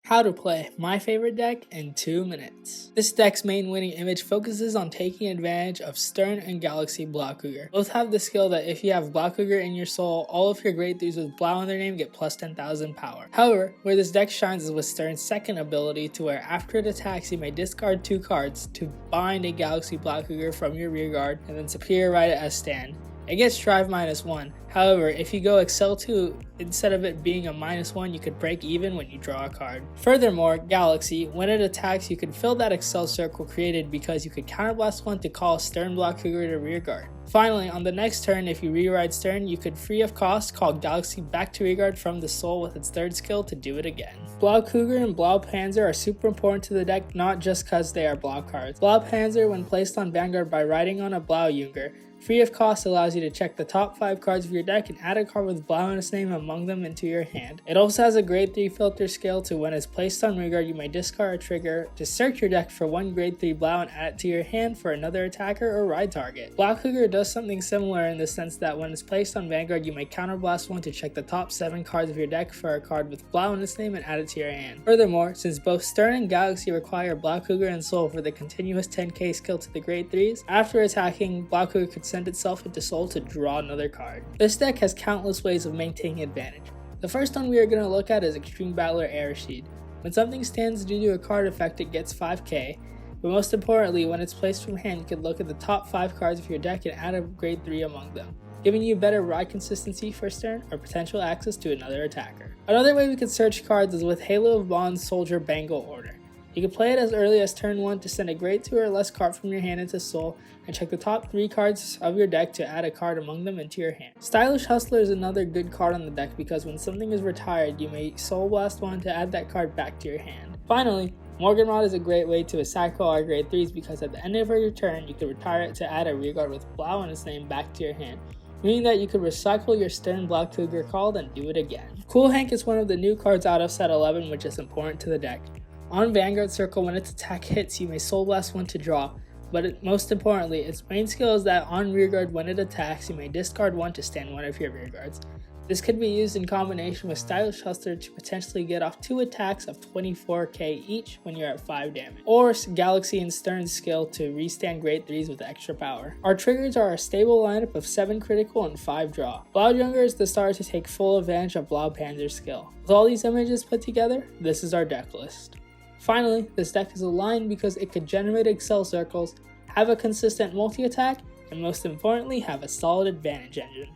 How to play my favorite deck in 2 minutes. This deck's main winning image focuses on taking advantage of Stern and Galaxy Blau. Both have the skill that if you have Blau in your soul, all of your grade 3s with Blau in their name get plus 10,000 power. However, where this deck shines is with Stern's second ability, to where after it attacks you may discard 2 cards to bind a Galaxy Blau from your rear guard and then superior write it as stand. It gets drive -1. However, if you go Excel 2, instead of it being a -1, you could break even when you draw a card. Furthermore, Galaxy, when it attacks, you can fill that Excel circle created because you could counterblast 1 to call Stern Blau to rear guard. Finally, on the next turn, if you rewrite Stern, you could free of cost call Galaxy back to rear guard from the soul with its third skill to do it again. Blau and Blau Panzer are super important to the deck, not just because they are Blau cards. Blau Panzer, when placed on Vanguard by writing on a Blau Junger, free of cost allows you to check the top 5 cards of your deck and add a card with Blau in its name among them into your hand. It also has a grade 3 filter skill to when it's placed on rearguard, you may discard a trigger to search your deck for 1 grade 3 Blau and add it to your hand for another attacker or ride target. Blau does something similar in the sense that when it's placed on Vanguard, you may counterblast 1 to check the top 7 cards of your deck for a card with Blau in its name and add it to your hand. Furthermore, since both Stern and Galaxy require Blau and Soul for the continuous 10k skill to the grade 3s, after attacking, Blau could send itself into Soul to draw another card. This deck has countless ways of maintaining advantage. The first one we are going to look at is Extreme Battler Airseed. When something stands due to a card effect, it gets 5k, but most importantly, when it's placed from hand, you can look at the top 5 cards of your deck and add a grade 3 among them, giving you better ride consistency for Stern or potential access to another attacker. Another way we could search cards is with Halo of Bond Soldier Bangle Order. You can play it as early as turn 1 to send a grade 2 or less card from your hand into Soul and check the top 3 cards of your deck to add a card among them into your hand. Stylish Hustler is another good card on the deck because when something is retired, you may Soul Blast 1 to add that card back to your hand. Finally, Morganrod is a great way to recycle our grade 3s because at the end of your turn, you can retire it to add a rearguard with Blau in its name back to your hand, meaning that you could recycle your Stern Blau card and do it again. Cool Hank is one of the new cards out of set 11, which is important to the deck. On Vanguard Circle, when its attack hits, you may Soul Blast 1 to draw, but most importantly, its main skill is that on rearguard when it attacks, you may discard 1 to stand 1 of your rearguards. This could be used in combination with Stylish Hustler to potentially get off 2 attacks of 24k each when you're at 5 damage, or Galaxy and Stern's skill to restand grade 3s with extra power. Our triggers are a stable lineup of 7 critical and 5 draw. Blau Junger is the start to take full advantage of Blau Panzer's skill. With all these images put together, this is our deck list. Finally, this deck is aligned because it could generate Excel circles, have a consistent multi-attack, and most importantly, have a solid advantage engine.